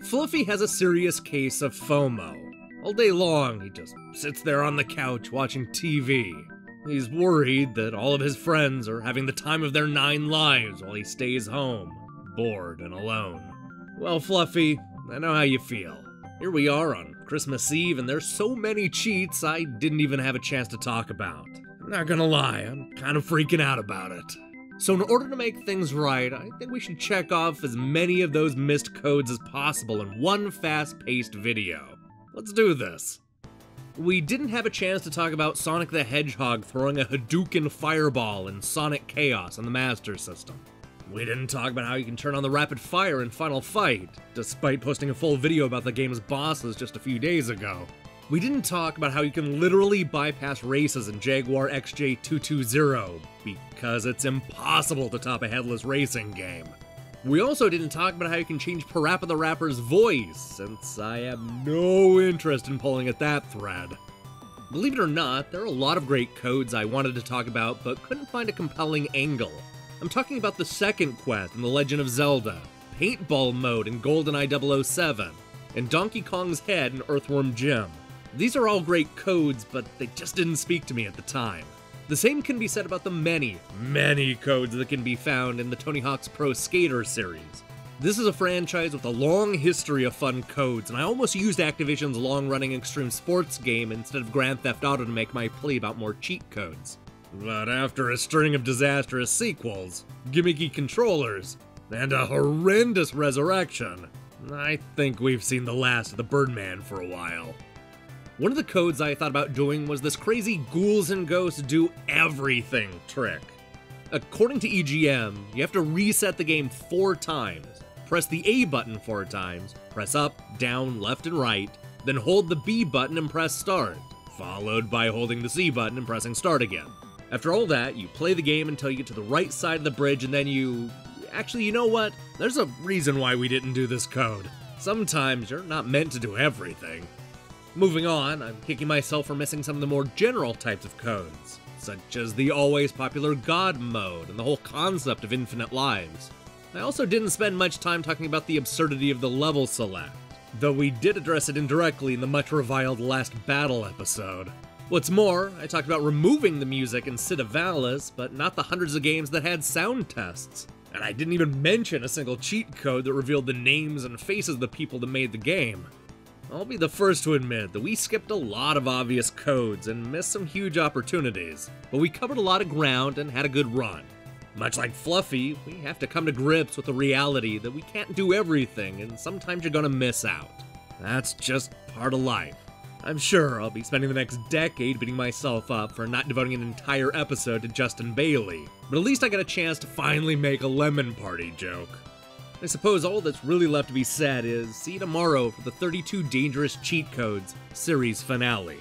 Fluffy has a serious case of FOMO. All day long, he just sits there on the couch watching TV. He's worried that all of his friends are having the time of their 9 lives while he stays home, bored and alone. Well, Fluffy, I know how you feel. Here we are on Christmas Eve, and there's so many cheats I didn't even have a chance to talk about. I'm not gonna lie, I'm kind of freaking out about it. So in order to make things right, I think we should check off as many of those missed codes as possible in one fast-paced video. Let's do this. We didn't have a chance to talk about Sonic the Hedgehog throwing a Hadouken fireball in Sonic Chaos on the Master System. We didn't talk about how you can turn on the rapid fire in Final Fight, despite posting a full video about the game's bosses just a few days ago. We didn't talk about how you can literally bypass races in Jaguar XJ220, because it's impossible to top a headless racing game. We also didn't talk about how you can change Parappa the Rapper's voice, since I have no interest in pulling at that thread. Believe it or not, there are a lot of great codes I wanted to talk about, but couldn't find a compelling angle. I'm talking about the second quest in The Legend of Zelda, Paintball mode in GoldenEye 007, and Donkey Kong's head in Earthworm Jim. These are all great codes, but they just didn't speak to me at the time. The same can be said about the many, many codes that can be found in the Tony Hawk's Pro Skater series. This is a franchise with a long history of fun codes, and I almost used Activision's long-running extreme sports game instead of Grand Theft Auto to make my plea about more cheat codes. But after a string of disastrous sequels, gimmicky controllers, and a horrendous resurrection, I think we've seen the last of the Birdman for a while. One of the codes I thought about doing was this crazy Ghouls and Ghosts do everything trick. According to EGM, you have to reset the game 4 times, press the A button 4 times, press up, down, left, and right, then hold the B button and press start, followed by holding the C button and pressing start again. After all that, you play the game until you get to the right side of the bridge, and then you... Actually, you know what? There's a reason why we didn't do this code. Sometimes you're not meant to do everything. Moving on, I'm kicking myself for missing some of the more general types of codes, such as the always popular God mode and the whole concept of infinite lives. I also didn't spend much time talking about the absurdity of the level select, though we did address it indirectly in the much reviled Last Battle episode. What's more, I talked about removing the music in Cid of Valis, but not the hundreds of games that had sound tests. And I didn't even mention a single cheat code that revealed the names and faces of the people that made the game. I'll be the first to admit that we skipped a lot of obvious codes and missed some huge opportunities, but we covered a lot of ground and had a good run. Much like Fluffy, we have to come to grips with the reality that we can't do everything, and sometimes you're gonna miss out. That's just part of life. I'm sure I'll be spending the next decade beating myself up for not devoting an entire episode to Justin Bailey, but at least I got a chance to finally make a Lemon Party joke. I suppose all that's really left to be said is see you tomorrow for the 32 Dangerous Cheat Codes series finale.